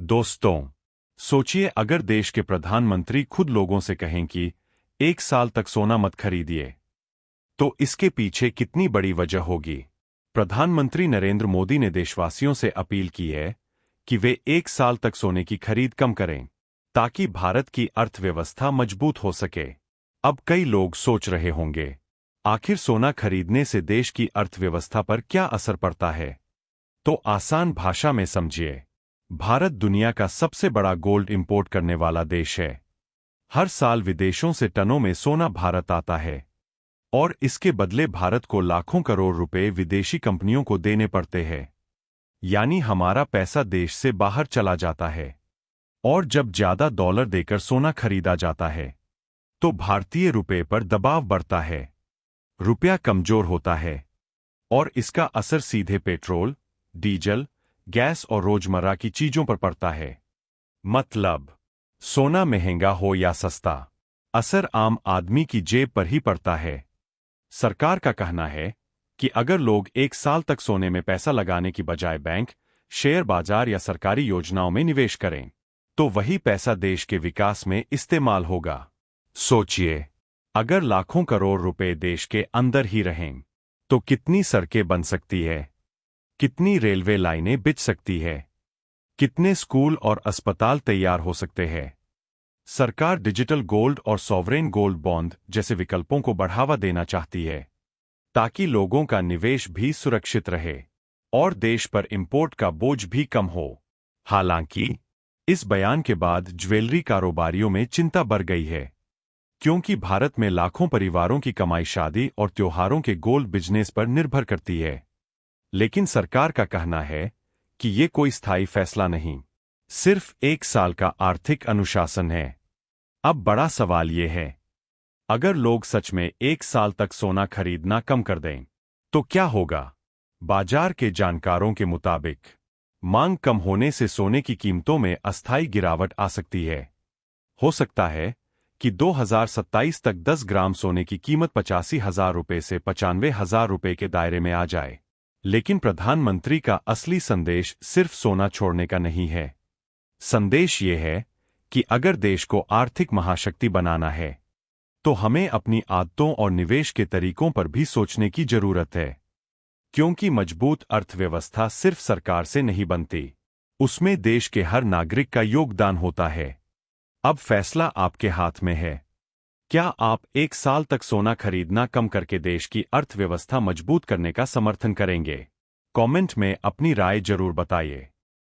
दोस्तों, सोचिए अगर देश के प्रधानमंत्री खुद लोगों से कहें कि 1 साल तक सोना मत खरीदिए, तो इसके पीछे कितनी बड़ी वजह होगी। प्रधानमंत्री नरेंद्र मोदी ने देशवासियों से अपील की है कि वे 1 साल तक सोने की खरीद कम करें, ताकि भारत की अर्थव्यवस्था मजबूत हो सके। अब कई लोग सोच रहे होंगे, आखिर सोना खरीदने से देश की अर्थव्यवस्था पर क्या असर पड़ता है? तो आसान भाषा में समझिए। भारत दुनिया का सबसे बड़ा गोल्ड इंपोर्ट करने वाला देश है। हर साल विदेशों से टनों में सोना भारत आता है और इसके बदले भारत को लाखों करोड़ रुपए विदेशी कंपनियों को देने पड़ते हैं। यानी हमारा पैसा देश से बाहर चला जाता है। और जब ज्यादा डॉलर देकर सोना खरीदा जाता है, तो भारतीय रुपये पर दबाव बढ़ता है, रुपया कमजोर होता है और इसका असर सीधे पेट्रोल, डीजल, गैस और रोजमर्रा की चीजों पर पड़ता है। मतलब, सोना महंगा हो या सस्ता, असर आम आदमी की जेब पर ही पड़ता है। सरकार का कहना है कि अगर लोग 1 साल तक सोने में पैसा लगाने की बजाय बैंक, शेयर बाजार या सरकारी योजनाओं में निवेश करें, तो वही पैसा देश के विकास में इस्तेमाल होगा। सोचिए, अगर लाखों करोड़ रुपए देश के अंदर ही रहें, तो कितनी सड़कें बन सकती है, कितनी रेलवे लाइनें बिछ सकती है, कितने स्कूल और अस्पताल तैयार हो सकते हैं। सरकार डिजिटल गोल्ड और सॉवरेन गोल्ड बॉन्ड जैसे विकल्पों को बढ़ावा देना चाहती है, ताकि लोगों का निवेश भी सुरक्षित रहे और देश पर इंपोर्ट का बोझ भी कम हो। हालांकि, इस बयान के बाद ज्वेलरी कारोबारियों में चिंता बढ़ गई है, क्योंकि भारत में लाखों परिवारों की कमाई शादी और त्योहारों के गोल्ड बिजनेस पर निर्भर करती है। लेकिन सरकार का कहना है कि ये कोई स्थायी फैसला नहीं, सिर्फ 1 साल का आर्थिक अनुशासन है। अब बड़ा सवाल ये है, अगर लोग सच में 1 साल तक सोना खरीदना कम कर दें, तो क्या होगा? बाजार के जानकारों के मुताबिक, मांग कम होने से सोने की कीमतों में अस्थायी गिरावट आ सकती है। हो सकता है कि 2027 तक 10 ग्राम सोने की कीमत 85,000 रुपये से 95,000 रुपये के दायरे में आ जाए। लेकिन प्रधानमंत्री का असली संदेश सिर्फ सोना छोड़ने का नहीं है। संदेश ये है कि अगर देश को आर्थिक महाशक्ति बनाना है, तो हमें अपनी आदतों और निवेश के तरीकों पर भी सोचने की जरूरत है। क्योंकि मजबूत अर्थव्यवस्था सिर्फ सरकार से नहीं बनती, उसमें देश के हर नागरिक का योगदान होता है। अब फैसला आपके हाथ में है। क्या आप 1 साल तक सोना खरीदना कम करके देश की अर्थव्यवस्था मजबूत करने का समर्थन करेंगे? कमेंट में अपनी राय जरूर बताइए।